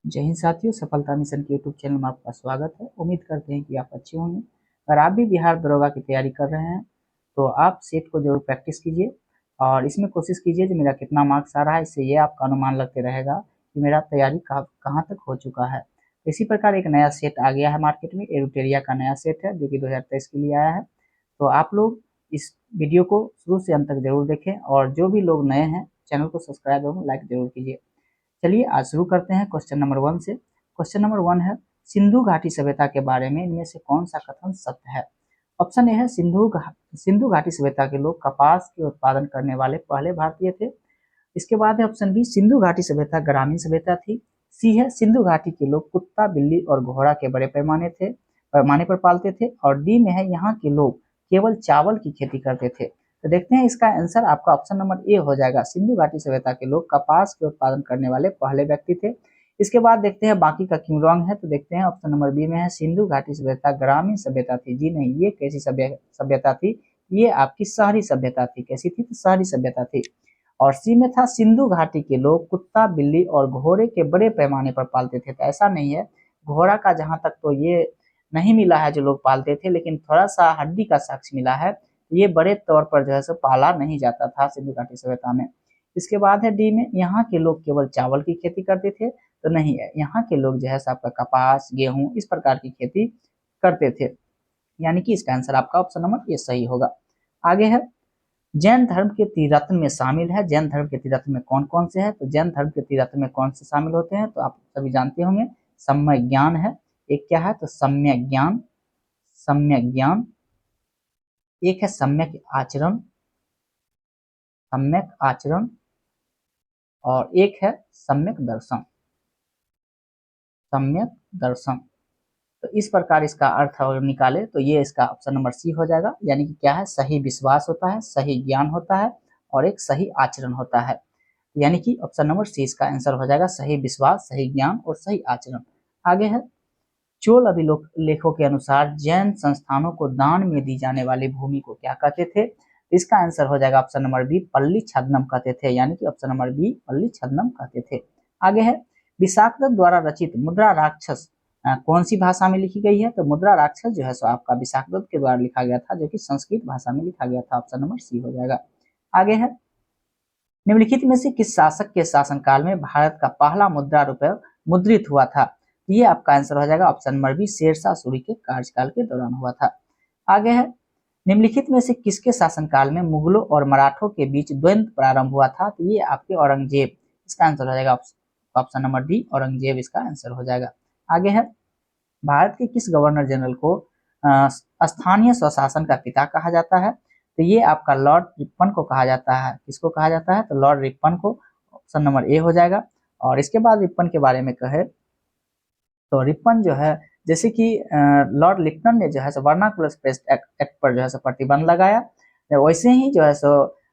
जय हिंद साथियों, सफलता मिशन के यूट्यूब चैनल में आपका स्वागत है। उम्मीद करते हैं कि आप अच्छे होंगे। अगर आप भी बिहार दरोगा की तैयारी कर रहे हैं तो आप सेट को जरूर प्रैक्टिस कीजिए और इसमें कोशिश कीजिए कि मेरा कितना मार्क्स आ रहा है। इससे ये आपका अनुमान लगते रहेगा कि मेरा तैयारी कहाँ तक हो चुका है। इसी प्रकार एक नया सेट आ गया है मार्केट में, एरुटेरिया का नया सेट है जो कि 2023 के लिए आया है। तो आप लोग इस वीडियो को शुरू से अंत तक जरूर देखें और जो भी लोग नए हैं चैनल को सब्सक्राइब एवं लाइक जरूर कीजिए। चलिए आज शुरू करते हैं क्वेश्चन नंबर 1 से। क्वेश्चन नंबर 1 है, सिंधु घाटी सभ्यता के बारे में इनमें से कौन सा कथन सत्य है। ऑप्शन ए है, सिंधु घाटी सभ्यता के लोग कपास के उत्पादन करने वाले पहले भारतीय थे। इसके बाद है ऑप्शन बी, सिंधु घाटी सभ्यता ग्रामीण सभ्यता थी। सी है, सिंधु घाटी के लोग कुत्ता, बिल्ली और घोड़ा के बड़े पैमाने पर पालते थे। और डी में है, यहाँ के लोग केवल चावल की खेती करते थे। तो देखते हैं इसका आंसर आपका ऑप्शन नंबर ए हो जाएगा। सिंधु घाटी सभ्यता के लोग कपास के उत्पादन करने वाले पहले व्यक्ति थे। इसके बाद देखते हैं बाकी का क्यों रॉन्ग है। तो देखते हैं ऑप्शन नंबर बी में है, सिंधु घाटी सभ्यता ग्रामीण सभ्यता थी। जी नहीं, ये कैसी सभ्यता थी, ये आपकी शहरी सभ्यता थी। कैसी थी? तो शहरी सभ्यता थी। और सी में था, सिंधु घाटी के लोग कुत्ता, बिल्ली और घोड़े के बड़े पैमाने पर पालते थे। तो ऐसा नहीं है, घोड़ा का जहां तक तो ये नहीं मिला है जो लोग पालते थे, लेकिन थोड़ा सा हड्डी का साक्ष्य मिला है। ये बड़े तौर पर जो है सो पाला नहीं जाता था सिंधु घाटी सभ्यता में। इसके बाद है डी में, यहाँ के लोग केवल चावल की खेती करते थे। तो नहीं है, यहाँ के लोग जो है सो आपका कपास, गेहूं इस प्रकार की खेती करते थे। यानी कि इसका आंसर आपका ऑप्शन नंबर ये सही होगा। आगे है, जैन धर्म के त्रिरत्न में शामिल है। जैन धर्म के त्रिरत्न में कौन कौन से हैं? तो जैन धर्म के त्रिरत्न में कौन से शामिल होते हैं? तो आप सभी जानते होंगे, सम्यक ज्ञान है, एक क्या है तो सम्यक ज्ञान, सम्यक ज्ञान, एक है सम्यक आचरण, सम्यक आचरण, और एक है सम्यक दर्शन, सम्यक दर्शन। तो इस प्रकार इसका अर्थ अगर निकाले तो ये इसका ऑप्शन नंबर सी हो जाएगा। यानी कि क्या है, सही विश्वास होता है, सही ज्ञान होता है और एक सही आचरण होता है। यानी कि ऑप्शन नंबर सी इसका आंसर हो जाएगा, सही विश्वास, सही ज्ञान और सही आचरण। आगे है, चोल अभिलेखों के अनुसार जैन संस्थानों को दान में दी जाने वाली भूमि को क्या कहते थे? इसका आंसर हो जाएगा ऑप्शन नंबर बी, पल्ली छद्मम कहते थे। यानी कि ऑप्शन नंबर बी, पल्ली छद्मम कहते थे। आगे है, विशाखदत्त द्वारा रचित मुद्रा राक्षस कौन सी भाषा में लिखी गई है? तो मुद्रा राक्षस जो है सो आपका विशाखदत्त के द्वारा लिखा गया था, जो कि संस्कृत भाषा में लिखा गया था। ऑप्शन नंबर सी हो जाएगा। आगे है, निम्नलिखित में से किस शासक के शासनकाल में भारत का पहला मुद्रा रुपये मुद्रित हुआ था? ये आपका आंसर हो जाएगा option number B, Sher Shah Suri के कार्यकाल के दौरान हुआ था। आगे है, निम्नलिखित में से किसके शासनकाल में मुगलों और मराठों के बीच द्वंद्व प्रारंभ हुआ था? तो ये आपके औरंगजेब। इसका आंसर हो जाएगा ऑप्शन नंबर डी, औरंगजेब इसका आंसर हो जाएगा। आगे है, भारत के किस गवर्नर जनरल को स्थानीय स्वशासन का पिता कहा जाता है? तो ये आपका लॉर्ड रिपन को कहा जाता है। किसको कहा जाता है? तो लॉर्ड रिपन को। ऑप्शन नंबर ए हो जाएगा। और इसके बाद रिपन के बारे में कहे तो रिपन जो है, जैसे कि लॉर्ड लिप्टन ने जो है वर्नाकुलर स्पेस एक्ट पर जो है प्रतिबंध लगाया, वैसे ही जो है सो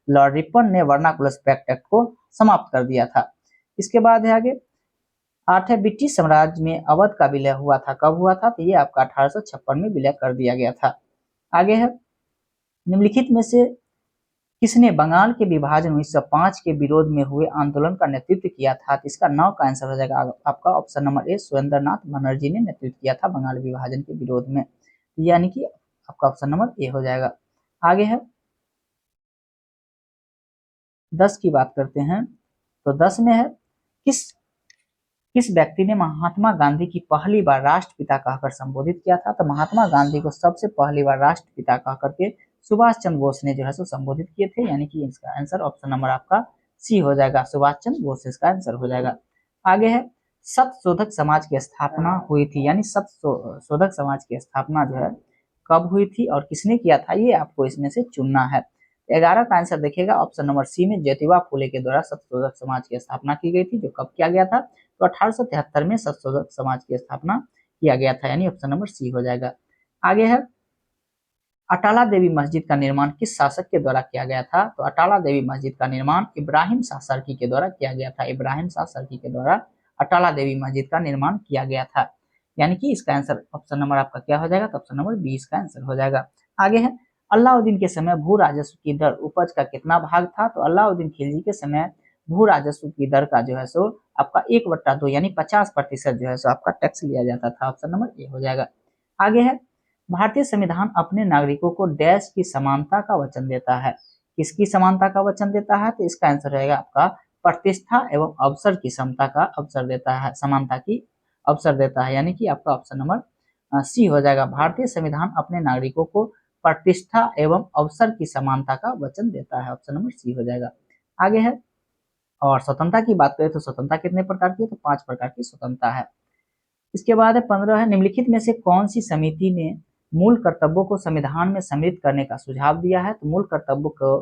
लॉर्ड रिपन ने वर्नाकुलर स्पेस एक्ट को समाप्त कर दिया था। इसके बाद है आगे, आठवें ब्रिटिश साम्राज्य में अवध का विलय हुआ था। कब हुआ था? तो ये आपका 1856 में विलय कर दिया गया था। आगे है, निम्नलिखित में से किसने बंगाल के विभाजन 1905 के विरोध में हुए आंदोलन का नेतृत्व किया था? तो इसका 9 का आंसर हो जाएगा आपका ऑप्शन नंबर ए, सुरेंद्रनाथ बनर्जी ने नेतृत्व किया था बंगाल विभाजन के विरोध में। यानी कि आपका ऑप्शन नंबर ए हो जाएगा। आगे है, 10 की बात करते हैं। तो 10 में है, किस व्यक्ति ने महात्मा गांधी की पहली बार राष्ट्रपिता कहकर संबोधित किया था? तो महात्मा गांधी को सबसे पहली बार राष्ट्रपिता कहकर के सुभाष चंद्र बोस ने जो है सो संबोधित किए थे। यानी कि इसका आंसर ऑप्शन नंबर आपका सी हो जाएगा, सुभाष चंद्र बोस इसका आंसर हो जाएगा। आगे है, सत्यशोधक समाज की स्थापना हुई थी, यानी सत्यशोधक समाज की स्थापना जो है कब हुई थी और किसने किया था? ये आपको इसमें से चुनना है। 11 का आंसर देखिएगा ऑप्शन नंबर सी में, ज्योतिबा फुले के द्वारा सत्यशोधक समाज की स्थापना की गई थी। जो कब किया गया था? तो 1873 में सत्यशोधक समाज की स्थापना किया गया था। यानी ऑप्शन नंबर सी हो जाएगा। आगे है, अटाला देवी मस्जिद का निर्माण किस शासक के द्वारा किया गया था? तो अटाला देवी मस्जिद का निर्माण इब्राहिम शाह सरकी के द्वारा किया गया था। इब्राहिम शाह सरकी के द्वारा अटाला देवी मस्जिद का निर्माण किया गया था। यानी कि इसका आंसर ऑप्शन नंबर आपका क्या हो जाएगा? तो ऑप्शन नंबर 20 का आंसर हो जाएगा। आगे है, अलाउद्दीन के समय भू राजस्व की दर उपज का कितना भाग था? तो अलाउद्दीन खिलजी के समय भू राजस्व की दर का जो है सो आपका 1/2 यानी 50% जो है सो आपका टैक्स लिया जाता था। ऑप्शन नंबर ए हो जाएगा। आगे है, भारतीय संविधान अपने नागरिकों को डैश की समानता का वचन देता है। किसकी समानता का वचन देता है? तो इसका आंसर रहेगा आपका प्रतिष्ठा एवं अवसर की समता का अवसर देता है, समानता की अवसर देता है, यानी कि आपका ऑप्शन नंबर सी हो जाएगा। भारतीय संविधान अपने नागरिकों को प्रतिष्ठा एवं अवसर की समानता का वचन देता है। ऑप्शन नंबर सी हो जाएगा। आगे है, और स्वतंत्रता की बात करें तो स्वतंत्रता कितने प्रकार की है? तो 5 प्रकार की स्वतंत्रता है। इसके बाद है 15 है, निम्नलिखित में से कौन सी समिति ने मूल कर्तव्यों को संविधान में सम्मिलित करने का सुझाव दिया है? तो मूल कर्तव्यों को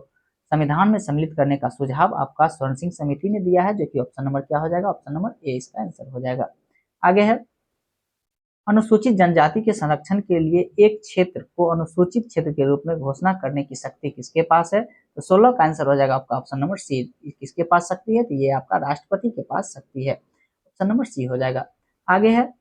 संविधान में सम्मिलित करने का सुझाव आपका स्वर्ण सिंह समिति ने दिया है, जो कि ऑप्शन नंबर क्या हो जाएगा? ऑप्शन नंबर ए इसका आंसर हो जाएगा। आगे है, अनुसूचित जनजाति के संरक्षण के लिए एक क्षेत्र को अनुसूचित क्षेत्र के रूप में घोषणा करने की शक्ति किसके पास है? तो 16 का आंसर हो जाएगा आपका ऑप्शन नंबर सी। किसके पास शक्ति है? तो ये आपका राष्ट्रपति के पास शक्ति है। ऑप्शन नंबर सी हो जाएगा। आगे है,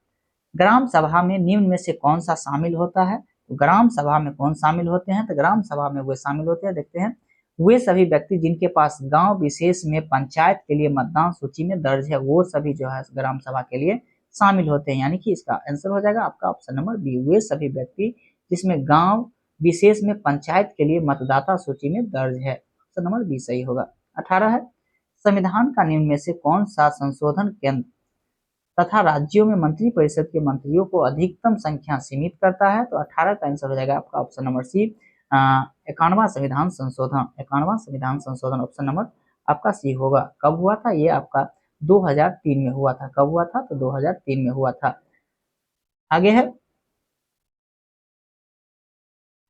ग्राम सभा में निम्न में से कौन सा शामिल होता है? तो ग्राम सभा में कौन शामिल होते हैं? तो ग्राम सभा में वे शामिल होते हैं, देखते हैं, वे सभी व्यक्ति जिनके पास गांव विशेष में पंचायत के लिए मतदान सूची में दर्ज है, वो सभी जो है ग्राम सभा के लिए शामिल होते हैं, यानी कि इसका आंसर हो जाएगा आपका ऑप्शन नंबर बी, वे सभी व्यक्ति जिसमें गांव विशेष में पंचायत के लिए मतदाता सूची में दर्ज है। ऑप्शन नंबर बी सही होगा। 18 है, संविधान का निम्न में से कौन सा संशोधन केंद्र तथा राज्यों में मंत्रिपरिषद के मंत्रियों को अधिकतम संख्या सीमित करता है? तो 18 का आंसर हो जाएगा आपका ऑप्शन नंबर सी, 91वां संविधान संशोधन। 91वां संविधान संशोधन ऑप्शन नंबर आपका सी होगा। कब हुआ था? ये आपका 2003 में हुआ था। कब हुआ था? तो 2003 में हुआ था। आगे है,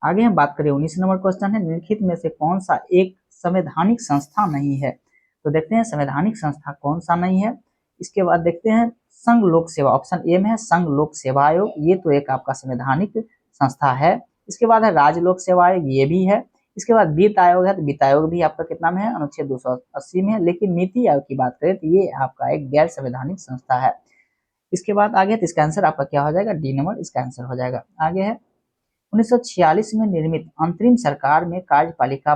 आगे हम बात करें 19 नंबर क्वेश्चन है, निम्नलिखित में से कौन सा एक संवैधानिक संस्था नहीं है? तो देखते हैं संवैधानिक संस्था कौन सा नहीं है। इसके बाद देखते हैं संघ लोक सेवा, ऑप्शन ए में है संघ लोक सेवा आयोग, ये तो एक आपका संवैधानिक संस्था है। इसके बाद है राज्य लोक सेवा आयोग, ये भी है। इसके बाद वित्त आयोग है, तो वित्त आयोग भी आपका कितना में है? अनुच्छेद 280 में है। लेकिन नीति आयोग की बात करें तो ये आपका एक गैर संवैधानिक संस्था है। इसके बाद आगे तो इसका आंसर आपका क्या हो जाएगा? डी नंबर इसका आंसर हो जाएगा। आगे है, 1946 में निर्मित अंतरिम सरकार में कार्यपालिका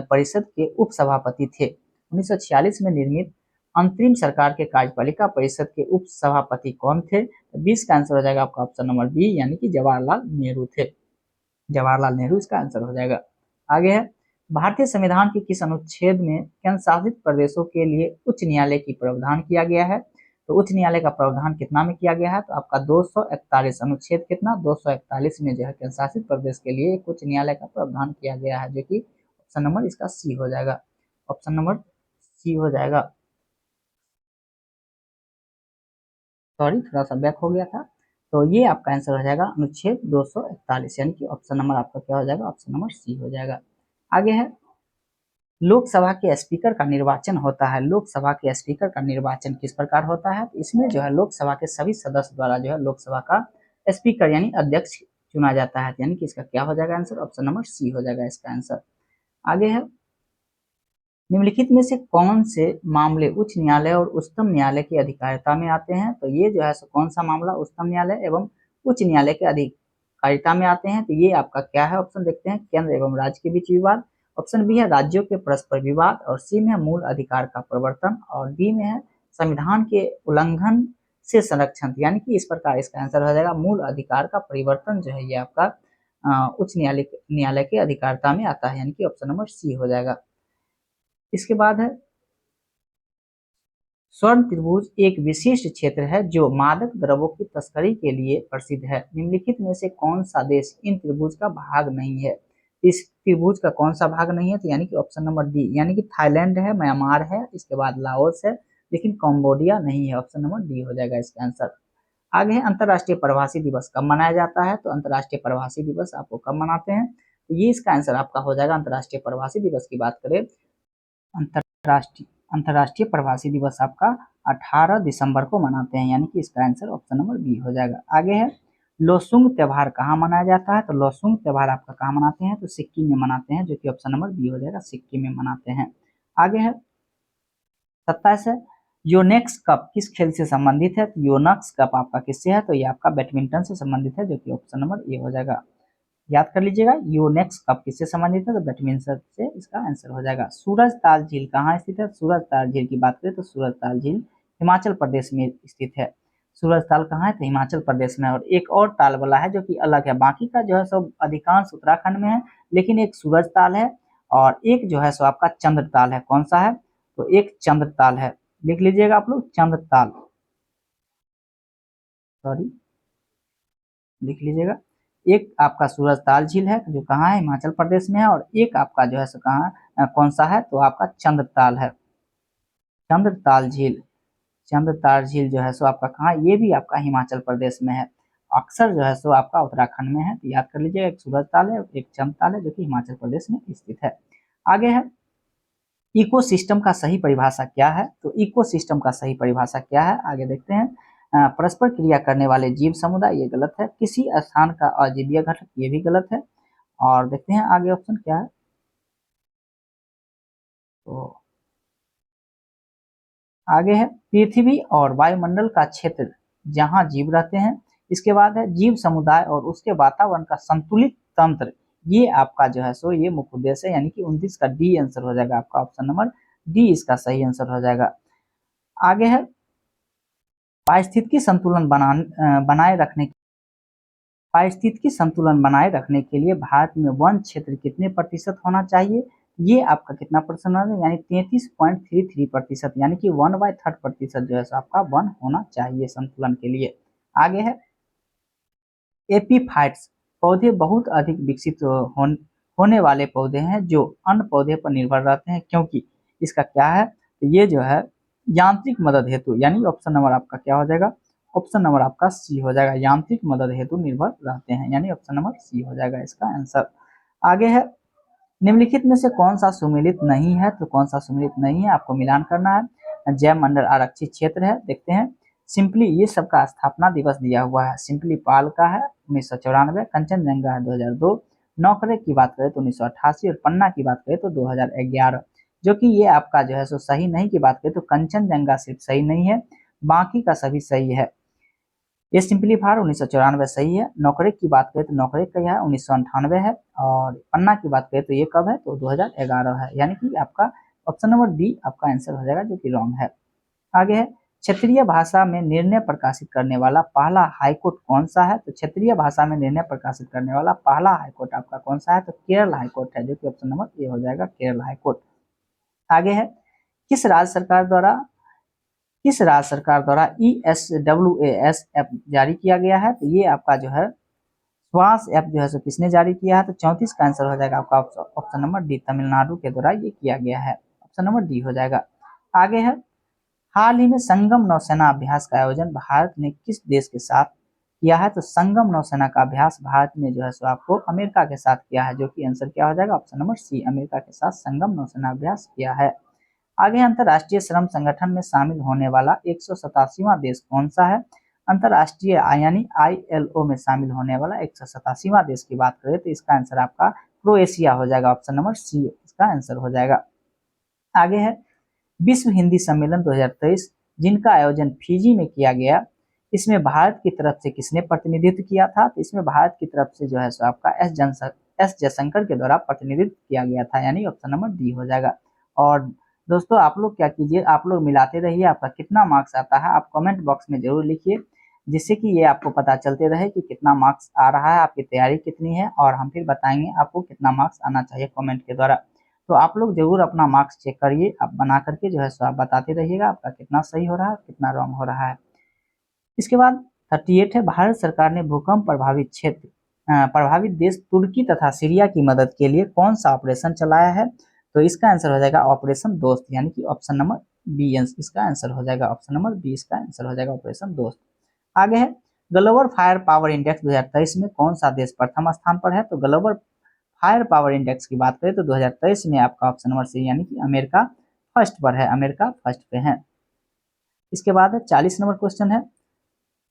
परिषद के उप सभापति थे। 1946 में निर्मित अंतरिम सरकार के कार्यपालिका परिषद के उप सभापति कौन थे? 20 का आंसर हो जाएगा आपका ऑप्शन नंबर बी, यानी कि जवाहरलाल नेहरू थे। जवाहरलाल नेहरू इसका आंसर हो जाएगा। आगे है, भारतीय संविधान के किस अनुच्छेद में केंद्र शासित प्रदेशों के लिए उच्च न्यायालय की प्रावधान किया गया है? तो उच्च न्यायालय का प्रावधान कितना में किया गया है? तो आपका 241 अनुच्छेद कितना? 241 में जो है केंद्र शासित प्रदेश के लिए एक उच्च न्यायालय का प्रावधान किया गया है, जो कि ऑप्शन नंबर इसका सी हो जाएगा। ऑप्शन नंबर सी हो जाएगा। सॉरी, थोड़ा सा बैक हो गया था। तो ये आपका आंसर हो जाएगा अनुच्छेद 241, यानी कि ऑप्शन नंबर आपका क्या हो जाएगा? ऑप्शन नंबर सी हो जाएगा। आगे है, लोकसभा के स्पीकर का निर्वाचन होता है। लोकसभा के स्पीकर का निर्वाचन किस प्रकार होता है? तो इसमें जो है लोकसभा के सभी सदस्य द्वारा जो है लोकसभा का स्पीकर यानी अध्यक्ष चुना जाता है, यानी कि इसका क्या हो जाएगा आंसर? ऑप्शन नंबर सी हो जाएगा इसका आंसर। आगे है, निम्नलिखित में से कौन से मामले उच्च न्यायालय और उच्चतम न्यायालय की अधिकारिता में आते हैं? तो ये जो है कौन सा मामला उच्चतम न्यायालय एवं उच्च न्यायालय के अधिकारिता में आते हैं? तो ये आपका क्या है? ऑप्शन देखते हैं, केंद्र एवं राज्य के बीच विवाद, ऑप्शन बी है राज्यों के परस्पर विवाद, और सी में है मूल अधिकार का प्रवर्तन, और डी में है संविधान के उल्लंघन से संरक्षण, यानी कि इस प्रकार इसका आंसर हो जाएगा मूल अधिकार का परिवर्तन जो है ये आपका उच्च न्यायालय के अधिकारिता में आता है, यानी कि ऑप्शन नंबर सी हो जाएगा। इसके बाद है, स्वर्ण त्रिभुज एक विशिष्ट क्षेत्र है जो मादक द्रव्यों की तस्करी के लिए प्रसिद्ध है। निम्नलिखित में से कौन सा देश इन त्रिभुज का भाग नहीं है? इस त्रिभुज का कौन सा भाग नहीं है? तो यानी कि ऑप्शन नंबर डी, यानी कि थाईलैंड है, म्यांमार है, इसके बाद लाओस है, लेकिन कंबोडिया नहीं है। ऑप्शन नंबर डी हो जाएगा इसका आंसर। आगे है, अंतर्राष्ट्रीय प्रवासी दिवस कब मनाया जाता है? तो अंतर्राष्ट्रीय प्रवासी दिवस आपको कब मनाते हैं? तो ये इसका आंसर आपका हो जाएगा। अंतर्राष्ट्रीय प्रवासी दिवस की बात करें, अंतरराष्ट्रीय अंतर्राष्ट्रीय प्रवासी दिवस आपका 18 दिसंबर को मनाते हैं, यानी कि इसका आंसर ऑप्शन नंबर बी हो जाएगा। आगे है, लोसुंग त्योहार कहाँ मनाया जाता है? तो लोसुंग त्योहार आपका कहाँ मनाते हैं? तो सिक्किम में मनाते हैं, जो कि ऑप्शन नंबर बी हो जाएगा, सिक्किम में मनाते हैं। आगे है, 27 है, योनेक्स कप किस खेल से संबंधित है? तो योनेक्स कप आपका किससे है? तो ये आपका बैडमिंटन से संबंधित है, जो कि ऑप्शन नंबर ए हो जाएगा। याद कर लीजिएगा। योनेक्स कप किससे संबंधित है, तो बैडमिंटन से इसका आंसर हो जाएगा। सूरजताल झील कहाँ स्थित है, सूरजताल झील की बात करें तो सूरजताल झील हिमाचल प्रदेश में स्थित है। सूरजताल कहाँ है, तो हिमाचल प्रदेश में। और एक और ताल वाला है जो कि अलग है, बाकी का जो है सब अधिकांश उत्तराखंड में है, लेकिन एक सूरजताल है और एक जो है सो आपका चंद्रताल है। कौन सा है, तो एक चंद्रताल है, लिख लीजिएगा आप लोग, चंद्रताल, सॉरी लिख लीजिएगा। एक आपका सूरजताल झील है जो कहाँ है, हिमाचल प्रदेश में है, और एक आपका जो है सो कहाँ कौन सा है, तो आपका चंद्रताल है, चंद्रताल झील। चंद्रताल झील जो है सो आपका कहाँ, ये भी आपका हिमाचल प्रदेश में है। अक्सर जो है सो आपका उत्तराखंड में है, तो याद कर लीजिएगा, एक सूरजताल है, एक चंद्रताल है जो कि हिमाचल प्रदेश में स्थित है। आगे है इकोसिस्टम का सही परिभाषा क्या है, तो इकोसिस्टम का सही परिभाषा क्या है, आगे देखते हैं। परस्पर क्रिया करने वाले जीव समुदाय, ये गलत है। किसी स्थान का अजीवीय घटक, ये भी गलत है। और देखते हैं आगे ऑप्शन क्या है, तो आगे है पृथ्वी और वायुमंडल का क्षेत्र जहां जीव रहते हैं। इसके बाद है जीव समुदाय और उसके वातावरण का संतुलित तंत्र, ये आपका जो है सो ये मुख्य उद्देश्य है, यानी कि 29 का डी आंसर हो जाएगा आपका, ऑप्शन नंबर डी इसका सही आंसर हो जाएगा। आगे है पारिस्थितिकी संतुलन बनाए रखने पारिस्थितिकी संतुलन बनाए रखने के लिए भारत में वन क्षेत्र कितने प्रतिशत होना चाहिए, ये आपका कितना परसेंट है, यानी 33.33%, यानी कि 1/3% जो है सो आपका वन होना चाहिए संतुलन के लिए। आगे है एपीफाइट्स, पौधे बहुत अधिक विकसित होने वाले पौधे हैं जो अन्य पौधे पर निर्भर रहते हैं, क्योंकि इसका क्या है, तो ये जो है यांत्रिक मदद हेतु, यानी ऑप्शन नंबर आपका क्या हो जाएगा, ऑप्शन नंबर आपका सी हो जाएगा, यांत्रिक मदद हेतु निर्भर रहते हैं, यानी ऑप्शन नंबर सी हो जाएगा इसका आंसर। आगे है निम्नलिखित में से कौन सा सुमेलित नहीं है, तो कौन सा सुमेलित नहीं है, आपको मिलान करना है। जैव मंडल आरक्षित क्षेत्र है, देखते हैं। सिंपली ये सबका स्थापना दिवस दिया हुआ है, सिंपली पाल का है 1994, कंचनजंगा है 2002, नौकरे की बात करें तो 1988 और पन्ना की बात करें तो 2011, जो कि ये आपका जो है सो सही नहीं की बात करें तो कंचनजंगा सिर्फ सही नहीं है, बाकी का सभी सही है। ये सिंपलीफायर 1994 सही है। नौकरे की बात करें तो नौकरे का यह 1998 है, और पन्ना की बात करें तो ये कब है, तो 2011 है, यानी कि आपका ऑप्शन नंबर डी आपका आंसर हो जाएगा, जो कि रॉन्ग है। आगे है क्षेत्रीय भाषा में निर्णय प्रकाशित करने वाला पहला हाईकोर्ट कौन सा है, तो क्षेत्रीय भाषा में निर्णय प्रकाशित करने वाला पहला हाईकोर्ट आपका कौन सा है, तो केरल हाईकोर्ट है, जो कि ऑप्शन नंबर ए हो जाएगा, केरल हाईकोर्ट। आगे है किस राज्य सरकार द्वारा ESWAS ऐप जारी किया गया है, तो ये आपका जो है श्वास ऐप जो है सो किसने जारी किया है, तो 34 का आंसर हो जाएगा आपका ऑप्शन नंबर डी, तमिलनाडु के द्वारा ये किया गया है, ऑप्शन नंबर डी हो जाएगा। आगे है हाल ही में संगम नौसेना अभ्यास का आयोजन भारत ने किस देश के साथ किया है, तो संगम नौसेना का अभ्यास भारत ने जो है सो आपको अमेरिका के साथ किया है, जो कि आंसर क्या हो जाएगा, ऑप्शन नंबर सी, अमेरिका के साथ संगम नौसेना अभ्यास किया है। आगे अंतर्राष्ट्रीय श्रम संगठन में शामिल होने वाला 187वां देश कौन सा है, अंतर्राष्ट्रीय यानी ILO में शामिल होने वाला 187वां देश की बात करें तो इसका आंसर आपका क्रोएशिया हो जाएगा, ऑप्शन नंबर सी इसका आंसर हो जाएगा। आगे है विश्व हिंदी सम्मेलन 2023 जिनका आयोजन फिजी में किया गया, इसमें भारत की तरफ से किसने प्रतिनिधित्व किया था, तो इसमें भारत की तरफ से जो है सो आपका एस जयशंकर के द्वारा प्रतिनिधित्व किया गया था, यानी ऑप्शन नंबर डी हो जाएगा। और दोस्तों आप लोग क्या कीजिए, आप लोग मिलाते रहिए, आपका कितना मार्क्स आता है आप कमेंट बॉक्स में जरूर लिखिए, जिससे कि ये आपको पता चलते रहे कि कितना मार्क्स आ रहा है, आपकी तैयारी कितनी है, और हम फिर बताएंगे आपको कितना मार्क्स आना चाहिए कमेंट के द्वारा। तो आप लोग जरूर अपना मार्क्स चेक करिए, आप बना करके जो है सो आप बताते रहिएगा आपका कितना सही हो रहा है, कितना रॉन्ग हो रहा है। इसके बाद 38 है भारत सरकार ने भूकंप प्रभावित देश तुर्की तथा सीरिया की मदद के लिए कौन सा ऑपरेशन चलाया है, तो इसका आंसर हो जाएगा ऑपरेशन दोस्त, यानी कि ऑप्शन नंबर बी इसका आंसर हो जाएगा, ऑप्शन नंबर बी इसका आंसर हो जाएगा ऑपरेशन दोस्त। आगे है ग्लोबल फायर पावर इंडेक्स 2023 में कौन सा देश प्रथम स्थान पर है, तो ग्लोबल फायर पावर इंडेक्स की बात करें तो 2023 में आपका ऑप्शन नंबर सी, यानी कि अमेरिका फर्स्ट पर है, अमेरिका फर्स्ट पे है। इसके बाद है 40 नंबर क्वेश्चन है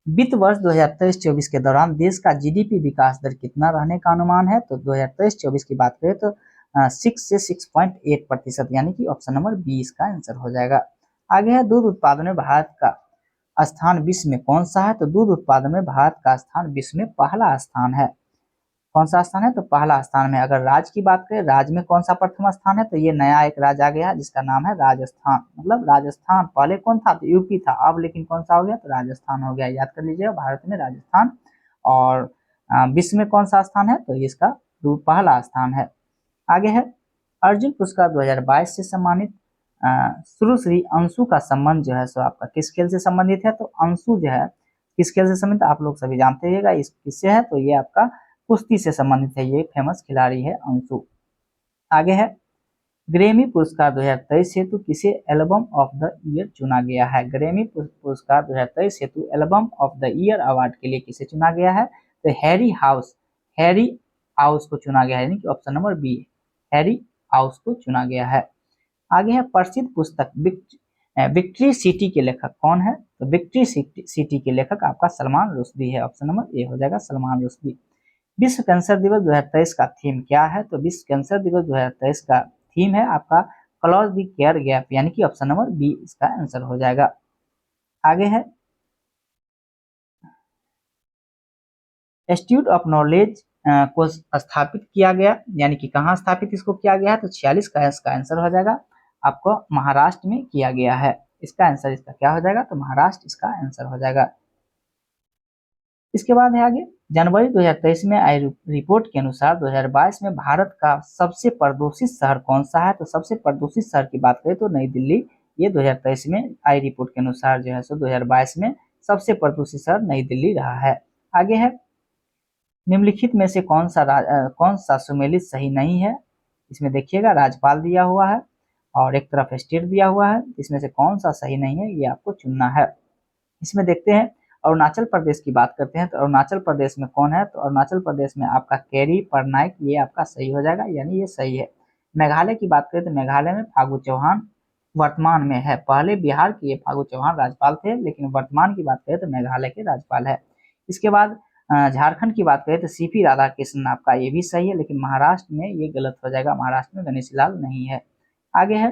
वित्त वर्ष 2023-24 के दौरान देश का GDP विकास दर कितना रहने का अनुमान है, तो 2023-24 की बात करें तो 6 से 6.8%, यानी कि ऑप्शन नंबर बी इसका आंसर हो जाएगा। आगे है दूध उत्पादन में भारत का स्थान विश्व में कौन सा है, तो दूध उत्पादन में भारत का स्थान विश्व में पहला स्थान है, कौन सा स्थान है, तो पहला स्थान में। अगर राज्य की बात करें, राज्य में कौन सा प्रथम स्थान है, तो ये नया एक राज्य आ गया जिसका नाम है राजस्थान। मतलब राजस्थान पहले कौन था, तो यूपी था, अब लेकिन कौन सा हो गया, तो राजस्थान हो गया। याद कर लीजिएगा, भारत में राजस्थान। और विश्व में कौन सा स्थान है, तो इसका पहला स्थान है। आगे है अर्जुन पुरस्कार 2022 से सम्मानित शुरू श्री अंशु का संबंध जो है सो आपका किस खेल से संबंधित है, तो अंशु जो है किस खेल से संबंधित, आप लोग सभी जानते हैं इस किससे है, तो ये आपका कुश्ती से संबंधित है, ये फेमस खिलाड़ी है अंशु। आगे है ग्रेमी पुरस्कार 2023 हेतु किसे एल्बम ऑफ द ईयर चुना गया है। ग्रेमी पुरस्कार 2023 हेतु album of the year award के लिए किसे चुना गया है, तो हैरी हाउस को चुना गया है, यानी कि ऑप्शन नंबर बी, हैरी हाउस को चुना गया है। आगे है प्रसिद्ध पुस्तक विक्ट्री सिटी के लेखक कौन है, तो विक्ट्री सिटी के लेखक आपका सलमान रुश्दी है। ऑप्शन नंबर ए हो जाएगा, सलमान रुश्दी। विश्व कैंसर दिवस 2023 का थीम क्या है, तो विश्व कैंसर दिवस 2023 का थीम है आपका क्लोज द केयर गैप, यानी कि ऑप्शन नंबर बी इसका आंसर हो जाएगा। आगे है इंस्टीट्यूट ऑफ नॉलेज को स्थापित किया गया, यानी कि कहाँ स्थापित इसको किया गया है, तो 46 का इसका आंसर हो जाएगा आपको महाराष्ट्र में किया गया है। इसका आंसर इसका क्या हो जाएगा, तो महाराष्ट्र इसका आंसर हो जाएगा। इसके बाद है आगे जनवरी 2023 में आई रिपोर्ट के अनुसार 2022 में भारत का सबसे प्रदूषित शहर कौन सा है, तो सबसे प्रदूषित शहर की बात करें तो नई दिल्ली, ये 2023 में आई रिपोर्ट के अनुसार जो है सो 2022 में सबसे प्रदूषित शहर नई दिल्ली रहा है। आगे है निम्नलिखित में से कौन सा सुमेलित सही नहीं है, इसमें देखिएगा राज्यपाल दिया हुआ है और एक तरफ स्टेट दिया हुआ है, इसमें से कौन सा सही नहीं है ये आपको चुनना है। इसमें देखते हैं अरुणाचल प्रदेश की बात करते हैं, तो अरुणाचल प्रदेश में कौन है, तो अरुणाचल प्रदेश में आपका केरी परनाइक, ये आपका सही हो जाएगा, यानी ये सही है। मेघालय की बात करें तो मेघालय में फागू चौहान वर्तमान में है, पहले बिहार के फागू चौहान राज्यपाल थे, लेकिन वर्तमान की बात करें तो मेघालय के राज्यपाल है। इसके बाद झारखंड की बात करें तो सीपी राधाकृष्णन आपका, ये भी सही है, लेकिन महाराष्ट्र में ये गलत हो जाएगा, महाराष्ट्र में गणेशी लाल नहीं है। आगे है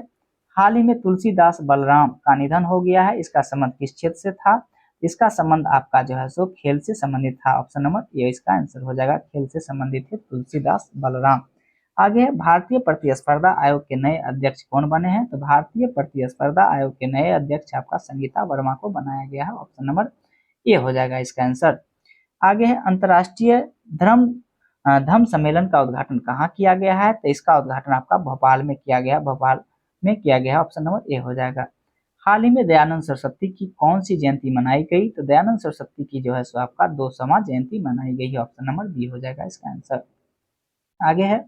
हाल ही में तुलसीदास बलराम का निधन हो गया है, इसका संबंध किस क्षेत्र से था, इसका संबंध आपका जो है सो खेल से संबंधित था। ऑप्शन नंबर ए इसका आंसर हो जाएगा, खेल से संबंधित है तुलसीदास बलराम। आगे है भारतीय प्रतिस्पर्धा आयोग के नए अध्यक्ष कौन बने हैं, तो भारतीय प्रतिस्पर्धा आयोग के नए अध्यक्ष आपका संगीता वर्मा को बनाया गया है। ऑप्शन नंबर ए हो जाएगा इसका आंसर। आगे है अंतर्राष्ट्रीय धम्म सम्मेलन का उद्घाटन कहाँ किया गया है, तो इसका उद्घाटन आपका भोपाल में किया गया, भोपाल में किया गया। ऑप्शन नंबर ए हो जाएगा। हाल ही में दयानंद सरस्वती की कौन सी जयंती मनाई गई, तो दयानंद सरस्वती की जो है सो आपका 200वां जयंती मनाई गई है। ऑप्शन नंबर बी हो जाएगा इसका आंसर। आगे है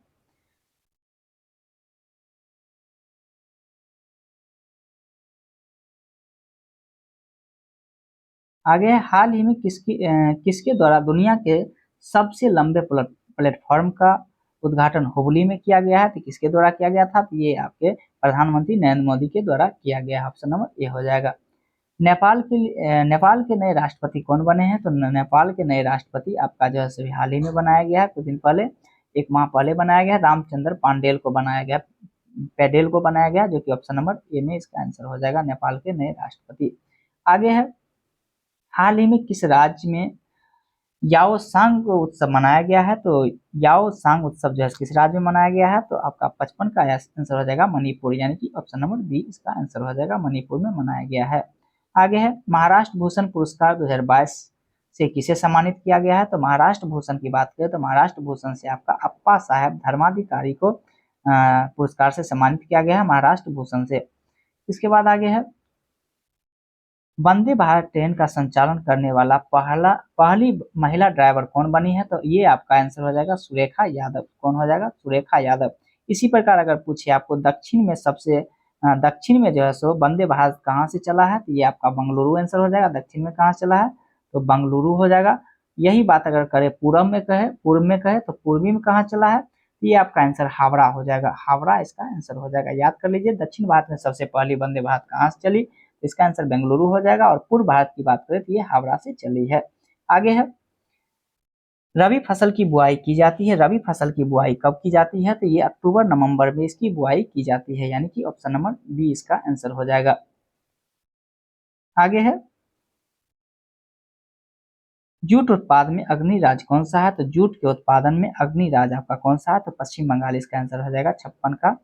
हाल ही में किसके द्वारा दुनिया के सबसे लंबे प्लेटफॉर्म का उद्घाटन हुबली में किया गया है, तो किसके द्वारा किया गया था, तो ये आपके प्रधानमंत्री नरेंद्र मोदी के द्वारा किया गया है। ऑप्शन नंबर ए हो जाएगा। नेपाल के नए राष्ट्रपति कौन बने हैं, तो नेपाल के नए राष्ट्रपति आपका जो है हाल ही में बनाया गया है, कुछ दिन पहले, एक माह पहले बनाया गया, रामचंद्र पांडेल को बनाया गया, पैडेल को बनाया गया, जो कि ऑप्शन नंबर ए में इसका आंसर हो जाएगा, नेपाल के नए राष्ट्रपति। आगे है हाल ही में किस राज्य में याओ सांग उत्सव मनाया गया है, तो याओ सांग उत्सव जो है किस राज्य में मनाया गया है, तो आपका 55 का आंसर हो जाएगा मणिपुर, यानी कि ऑप्शन नंबर बी इसका आंसर हो जाएगा, मणिपुर में मनाया गया है। आगे है महाराष्ट्र भूषण पुरस्कार 2022 से किसे सम्मानित किया गया है, तो महाराष्ट्र भूषण की बात करें तो महाराष्ट्र भूषण से आपका अप्पा साहब धर्माधिकारी को पुरस्कार से सम्मानित किया गया है, महाराष्ट्र भूषण से। इसके बाद आगे है वंदे भारत ट्रेन का संचालन करने वाला पहली महिला ड्राइवर कौन बनी है, तो ये आपका आंसर हो जाएगा सुरेखा यादव। कौन हो जाएगा, सुरेखा यादव। इसी प्रकार अगर पूछे आपको दक्षिण में जो है सो वंदे भारत कहाँ से चला है, तो ये आपका बंगलुरु आंसर हो जाएगा। दक्षिण में कहाँ चला है, तो बंगलुरु हो जाएगा। यही बात अगर करें पूर्व में कहे तो पूर्वी में कहाँ चला है, तो ये आपका आंसर हावड़ा हो जाएगा, हावड़ा इसका आंसर हो जाएगा। याद कर लीजिए दक्षिण भारत में सबसे पहली वंदे भारत कहाँ से चली, इसका आंसर बेंगलुरु हो जाएगा, और पूर्व भारत की बात करें तो ये हावड़ा से चली है। आगे है रबी फसल की बुआई की जाती है, रबी फसल की बुआई कब की जाती है, तो ये अक्टूबर नवंबर में इसकी बुआई की जाती है, यानी कि ऑप्शन नंबर बी इसका आंसर हो जाएगा। आगे है जूट उत्पाद में अग्निराज कौन सा है? तो जूट के उत्पादन में अग्निराज आपका कौन सा है? तो पश्चिम बंगाल इसका आंसर हो जाएगा 56 का।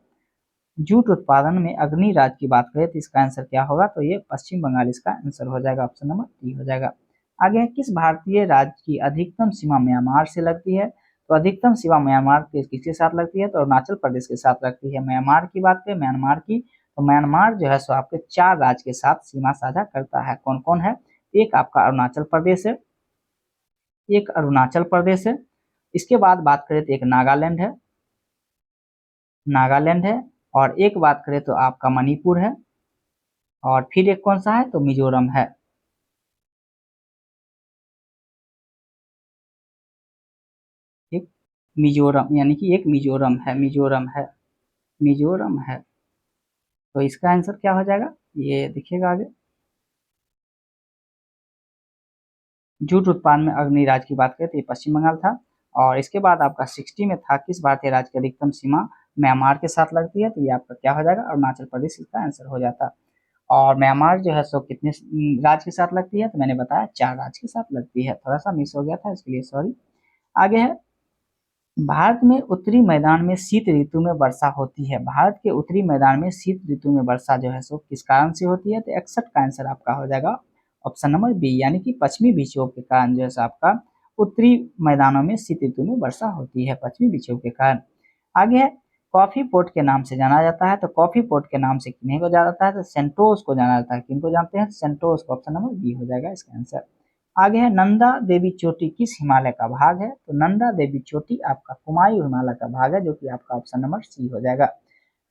जूट उत्पादन में अग्निराज की बात करें तो इसका आंसर क्या होगा? तो ये पश्चिम बंगाल इसका आंसर हो जाएगा, ऑप्शन नंबर डी हो जाएगा। आगे है, किस भारतीय राज्य की अधिकतम सीमा म्यांमार से लगती है? तो अधिकतम सीमा म्यांमार के किसके साथ लगती है? तो अरुणाचल प्रदेश के साथ लगती है। म्यांमार की बात करें, म्यांमार की, तो म्यांमार जो है सो आपके 4 राज्य के साथ सीमा साझा करता है। कौन कौन है? एक आपका अरुणाचल प्रदेश है, एक अरुणाचल प्रदेश है, इसके बाद बात करें तो एक नागालैंड है, नागालैंड है, और एक बात करें तो आपका मणिपुर है, और फिर एक कौन सा है? तो मिजोरम है। एक मिजोरम, यानी कि एक मिजोरम है, मिजोरम है, मिजोरम है। तो इसका आंसर क्या हो जाएगा? ये देखिएगा आगे। जूट उत्पादन में अग्निराज की बात करें तो ये पश्चिम बंगाल था, और इसके बाद आपका 60 में था, किस भारतीय राज्य की अधिकतम सीमा म्यांमार के साथ लगती है? तो ये आपका क्या हो जाएगा? अरुणाचल प्रदेश इसका आंसर हो जाता। और म्यांमार जो है सो कितने राज्य के साथ लगती है? तो मैंने बताया 4 राज्य के साथ लगती है, थोड़ा सा मिस हो गया था, इसके लिए सॉरी। आगे है, भारत में उत्तरी मैदान में शीत ऋतु में वर्षा होती है। भारत के उत्तरी मैदान में शीत ऋतु में वर्षा जो है सो किस कारण से होती है? तो 61 का आंसर आपका हो जाएगा ऑप्शन नंबर बी, यानी कि पश्चिमी विक्षोभ के कारण जो है सो आपका उत्तरी मैदानों में शीत ऋतु में वर्षा होती है, पश्चिमी विक्षोभ के कारण। आगे है, कॉफी पोर्ट के नाम से जाना जाता है। तो कॉफी पोर्ट के नाम से किन्हीं को जाना जाता है? तो सेंटोस को जाना जाता है। किनको जानते हैं? सेंटोस को, ऑप्शन नंबर बी हो जाएगा इसका आंसर। आगे है, नंदा देवी चोटी किस हिमालय का भाग है? तो नंदा देवी चोटी आपका कुमायूं हिमालय का भाग है, जो कि आपका ऑप्शन नंबर सी हो जाएगा।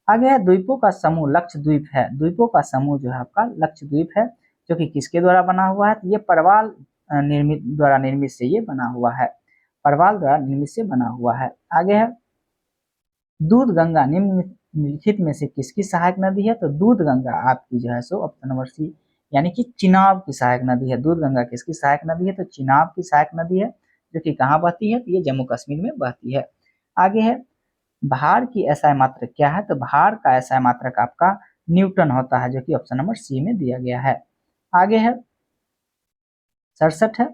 आगे है, द्वीपों का समूह लक्षद्वीप है। द्वीपों का समूह जो है आपका लक्षद्वीप है, जो कि किसके द्वारा बना हुआ है? तो ये परवाल निर्मित से ये बना हुआ है, परवाल द्वारा निर्मित से बना हुआ है। आगे है, दूध गंगा निम्नलिखित में से किसकी सहायक नदी है? तो दूध गंगा आपकी जो है सो ऑप्शन नंबर सी, यानी कि चिनाब की सहायक नदी है। दूध गंगा किसकी सहायक नदी है? तो चिनाब की सहायक नदी है, जो कि कहाँ बहती है? तो ये जम्मू कश्मीर में बहती है। आगे है, भार की एसआई मात्रक क्या है? तो भार का एसआई मात्रक आपका न्यूटन होता है, जो कि ऑप्शन नंबर सी में दिया गया है। आगे है, 67 है,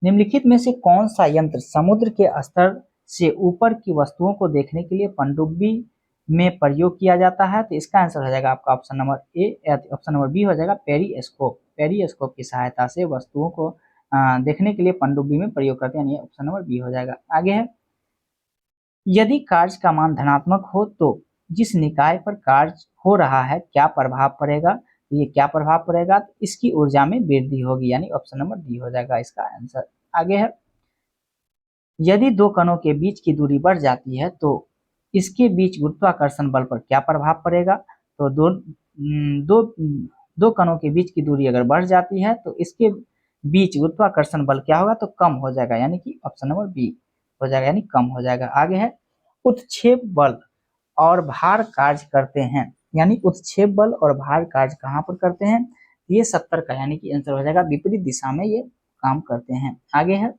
निम्नलिखित में से कौन सा यंत्र समुद्र के स्तर से ऊपर की वस्तुओं को देखने के लिए पनडुब्बी में प्रयोग किया जाता है? तो इसका आंसर हो जाएगा आपका option number A, option number B हो जाएगा, पेरीस्कोप। पेरीस्कोप की सहायता से वस्तुओं को देखने के लिए पनडुब्बी में प्रयोग करते हैं, यानी ऑप्शन नंबर बी हो जाएगा। आगे है, यदि कार्य का मान धनात्मक हो तो जिस निकाय पर कार्य हो रहा है क्या प्रभाव पड़ेगा? ये क्या प्रभाव पड़ेगा? तो इसकी ऊर्जा में वृद्धि होगी, यानी ऑप्शन नंबर डी हो जाएगा इसका आंसर। आगे है, यदि दो कणों के बीच की दूरी बढ़ जाती है तो इसके बीच गुरुत्वाकर्षण बल पर क्या प्रभाव पड़ेगा? तो दो दो कणों के बीच की दूरी अगर बढ़ जाती है तो इसके बीच गुरुत्वाकर्षण बल क्या होगा? तो कम हो जाएगा, यानी कि ऑप्शन नंबर बी हो जाएगा, यानी कम हो जाएगा। आगे है, उत्क्षेप बल और भार कार्य करते हैं, यानी उत्क्षेप बल और भार कार्य कहाँ पर करते हैं? ये 70 का, यानी कि आंसर हो जाएगा विपरीत दिशा में ये काम करते हैं। आगे है,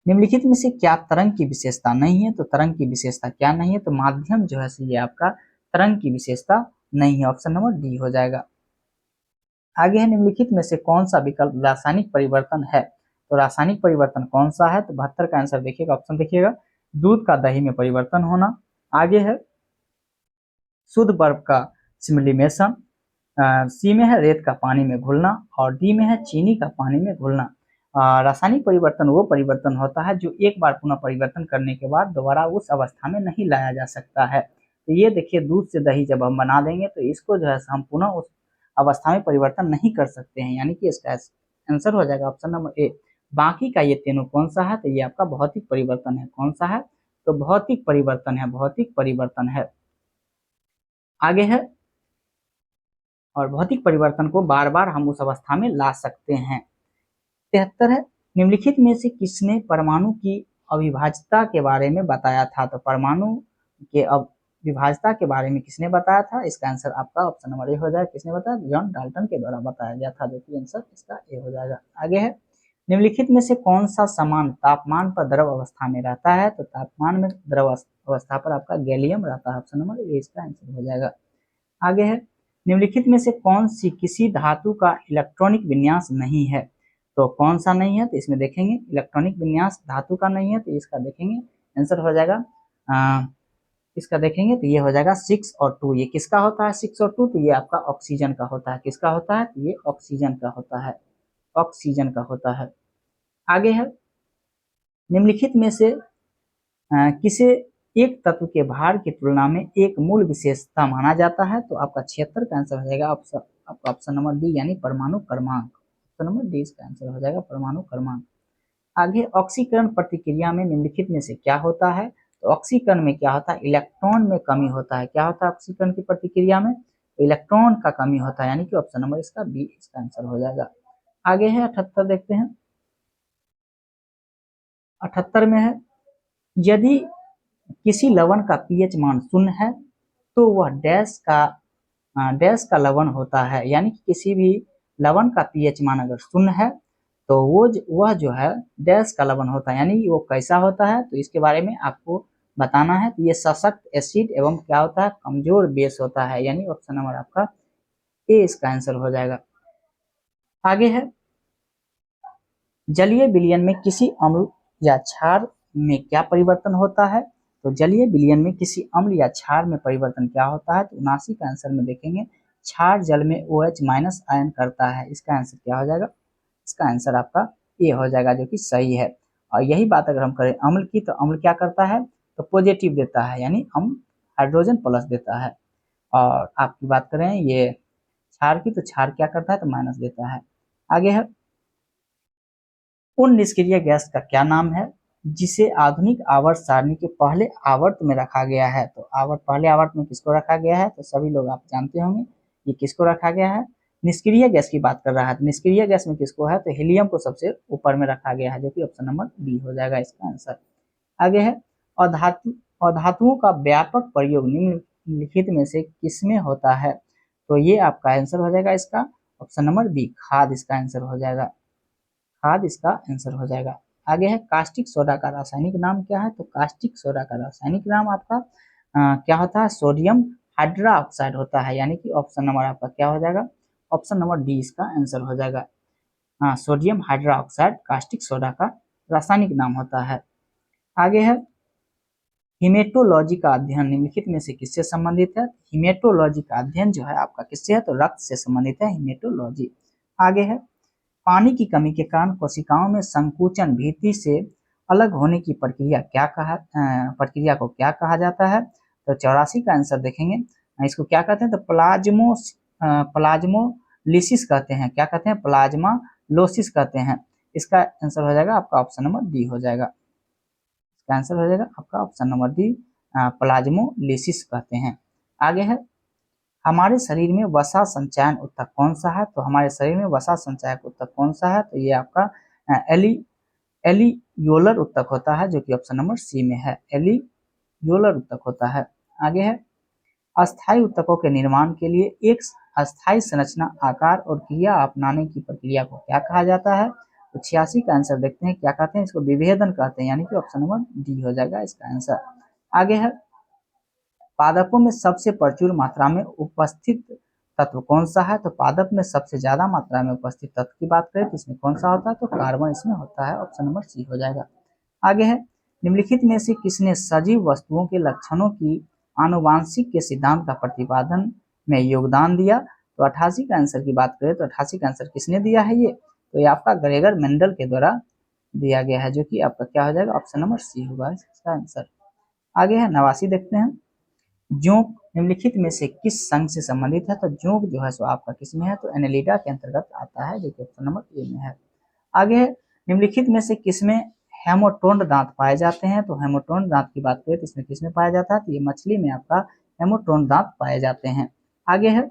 निम्नलिखित में से क्या तरंग की विशेषता नहीं है? तो तरंग की विशेषता क्या नहीं है? तो माध्यम जो है ये आपका तरंग की विशेषता नहीं है, ऑप्शन नंबर डी हो जाएगा। आगे है, निम्नलिखित में से कौन सा विकल्प रासायनिक परिवर्तन है? तो रासायनिक परिवर्तन कौन सा है? तो 72 का आंसर देखिएगा, ऑप्शन देखिएगा, दूध का दही में परिवर्तन होना। आगे है, शुद्ध बर्फ का सिमुलिमेशन। सी में है, रेत का पानी में घुलना, और डी में है, चीनी का पानी में घुलना। रासायनिक परिवर्तन वो परिवर्तन होता है जो एक बार पुनः परिवर्तन करने के बाद दोबारा उस अवस्था में नहीं लाया जा सकता है। तो ये देखिए, दूध से दही जब हम बना देंगे तो इसको जो है हम पुनः उस अवस्था में परिवर्तन नहीं कर सकते हैं, यानी कि इसका आंसर हो जाएगा ऑप्शन नंबर ए। बाकी का ये तीनों कौन सा है? तो ये आपका भौतिक परिवर्तन है। कौन सा है? तो भौतिक परिवर्तन है, भौतिक परिवर्तन है। आगे है, और भौतिक परिवर्तन को बार बार हम उस अवस्था में ला सकते हैं। 73 है, निम्नलिखित में से किसने परमाणु की अविभाज्यता के बारे में बताया था? तो परमाणु के अविभाज्यता के बारे में किसने बताया था? इसका आंसर आपका ऑप्शन नंबर ए हो जाएगा। किसने बताया? जॉन डाल्टन के द्वारा बताया गया था, जो कि आंसर इसका ए हो जाएगा। आगे है, निम्नलिखित में से कौन सा सामान तापमान पर द्रव अवस्था में रहता है? तो तापमान में द्रव अवस्था पर आपका गैलियम रहता है, ऑप्शन नंबर ए इसका आंसर हो जाएगा। आगे है, निम्नलिखित में से कौन सी किसी धातु का इलेक्ट्रॉनिक विन्यास नहीं है? तो कौन सा नहीं है, तो इसमें देखेंगे इलेक्ट्रॉनिक विन्यास धातु का नहीं है, तो इसका देखेंगे आंसर हो जाएगा इसका देखेंगे तो ये हो जाएगा 6 और 2। ये किसका होता है 6 और 2? तो ये आपका ऑक्सीजन का होता है। किसका होता है? तो ये ऑक्सीजन का होता है, ऑक्सीजन का होता है। आगे है निम्नलिखित में से किसे एक तत्व के भार की तुलना में एक मूल विशेषता माना जाता है? तो आपका 76 का आंसर हो जाएगा आपका ऑप्शन नंबर डी यानी परमाणु क्रमांक। ऑप्शन नंबर डी इसका आंसर हो जाएगा परमाणु क्रमांक। आगे ऑक्सीकरण प्रतिक्रिया में निम्नलिखित में से क्या होता है? तो ऑक्सीकरण में क्या होता है? इलेक्ट्रॉन में कमी होता है। क्या होता है ऑक्सीकरण की प्रतिक्रिया में? तो इलेक्ट्रॉन का कमी होता है, यानी कि ऑप्शन नंबर इसका बी इसका आंसर हो जाएगा। आगे है 78 देखते हैं। 78 में है यदि किसी लवण का पीएच मान 0 है तो वह डैश का लवण होता है, यानी कि किसी भी लवण का पीएच मान अगर 0 है तो वह जो है डैश का लवण होता है, यानी वो कैसा होता है तो इसके बारे में आपको बताना है। तो ये सशक्त एसिड एवं क्या होता है कमजोर बेस होता है, यानी ऑप्शन नंबर आपका ए इसका आंसर हो जाएगा। आगे है जलीय विलयन में किसी अम्ल या क्षार में क्या परिवर्तन होता है? तो जलीय विलयन में किसी अम्ल या क्षार में परिवर्तन क्या होता है? तो 79 का आंसर में देखेंगे क्षार जल में OH माइनस आयन करता है। इसका आंसर क्या हो जाएगा? इसका आंसर आपका ए हो जाएगा, जो कि सही है। और यही बात अगर हम करें अम्ल की, तो अम्ल क्या करता है तो पॉजिटिव देता है, यानी अम्ल हाइड्रोजन प्लस देता है। और आपकी बात करें ये क्षार की, तो क्षार क्या करता है तो माइनस देता है। आगे है उन निष्क्रिय गैस का क्या नाम है जिसे आधुनिक आवर्त सारणी के पहले आवर्त में रखा गया है? तो पहले आवर्त में किसको रखा गया है? तो सभी लोग आप जानते होंगे ये किसको रखा गया है। निष्क्रिय गैस की बात कर रहा है, तो निष्क्रिय गैस में किसको है? तो हीलियम को सबसे ऊपर में रखा गया है, जो कि ऑप्शन नंबर बी हो जाएगा इसका आंसर। आगे है अधातुओं का व्यापक प्रयोग निम्नलिखित में से किसमें होता है? तो ये आपका आंसर हो जाएगा इसका ऑप्शन नंबर बी खाद इसका आंसर हो जाएगा, खाद इसका आंसर हो जाएगा। आगे है कास्टिक सोडा का रासायनिक नाम क्या है? तो कास्टिक सोडा का रासायनिक नाम आपका क्या होता है? सोडियम हाइड्रोक्साइड होता है, यानी कि ऑप्शन नंबर आपका क्या हो जाएगा? ऑप्शन नंबर डी इसका आंसर हो जाएगा। हाँ, सोडियम हाइड्रोक्साइड कास्टिक सोडा का रासायनिक नाम होता है। आगे है हिमेटोलॉजी का अध्ययन निम्नलिखित में से किससे संबंधित है? हिमेटोलॉजी का अध्ययन जो है आपका किससे है? तो रक्त से संबंधित है हिमेटोलॉजी। आगे है पानी की कमी के कारण कोशिकाओं में संकुचन भीति से अलग होने की प्रक्रिया को क्या कहा जाता है? तो 84 का आंसर देखेंगे इसको क्या कहते हैं? तो प्लाज्मोलिसिस कहते हैं। क्या कहते हैं? प्लाज्मा लोसिस कहते हैं। इसका आंसर हो जाएगा आपका ऑप्शन नंबर डी हो जाएगा। इसका आंसर हो जाएगा आपका ऑप्शन नंबर डी प्लाज्मोलिसिस कहते हैं। आगे है हमारे शरीर में वसा संचयन ऊतक कौन सा है? तो हमारे शरीर में वसा संचयक ऊतक कौन सा है? तो ये आपका एलियोलर ऊतक होता है, जो कि ऑप्शन नंबर सी में है, एलियोलर ऊतक होता है। आगे है अस्थायी ऊतकों के निर्माण के लिए एक अस्थायी संरचना आकार और क्रिया अपनाने की प्रक्रिया को क्या कहा जाता है? तो 86 का आंसर देखते हैं क्या कहते हैं? इसको विभेदन कहते हैं, यानी कि ऑप्शन नंबर डी हो जाएगा इसका आंसर। आगे है पादपों में सबसे प्रचुर मात्रा में उपस्थित तत्व कौन सा है? तो पादप में सबसे ज्यादा मात्रा में उपस्थित तत्व की बात करें तो इसमें कौन सा होता है? तो कार्बन इसमें होता है, ऑप्शन नंबर सी हो जाएगा। आगे है निम्नलिखित में से किसने सजीव वस्तुओं के लक्षणों की आनुवांशिक के सिद्धांत का प्रतिपादन में योगदान दिया? तो 88 का आंसर की बात करें तो 88 का आंसर किसने दिया है? ये तो ये आपका ग्रेगर मेंडल के द्वारा दिया गया है, जो कि आपका क्या हो जाएगा? ऑप्शन नंबर सी होगा इसका आंसर। आगे है 89 देखते हैं जोंक निम्नलिखित में से किस संघ से संबंधित है? तो जोंक जो है सो आपका किसमें है? तो एनेलिडा के अंतर्गत आता है, जो कि ऑप्शन नंबर ए में है। आगे निम्नलिखित में से किसमें हेमोटोन्ड दांत पाए जाते हैं? तो हेमोटोन्ड दांत की बात करें तो इसमें किसमें पाया जाता है? तो ये मछली में आपका हेमोटोन्ड दांत पाए जाते हैं। आगे है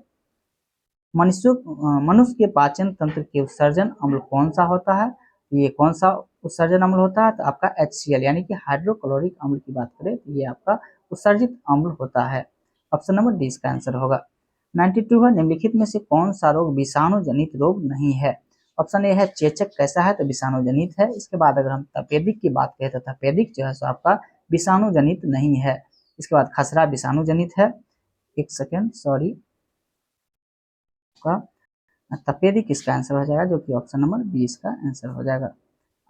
मनुष्य के पाचन तंत्र के उत्सर्जन अम्ल कौन सा होता है? ये कौन सा उत्सर्जन अम्ल होता है? तो आपका HCl यानी कि हाइड्रोक्लोरिक अम्ल की बात करें तो ये आपका उत्सर्जित अम्ल होता है। ऑप्शन नंबर डी इसका आंसर होगा। 92 है निम्नलिखित में से कौन सा रोग विषाणु जनित रोग नहीं है? ऑप्शन ए है चेचक कैसा है? तो विषाणु जनित है। इसके बाद अगर हम तपेदिक की बात करें तो तपेदिक जो है सो आपका विषाणु जनित नहीं है। इसके बाद खसरा विषाणु जनित है। एक सेकेंड सॉरी, तपेदी किसका आंसर हो जाएगा, जो कि ऑप्शन नंबर 20 का आंसर हो जाएगा।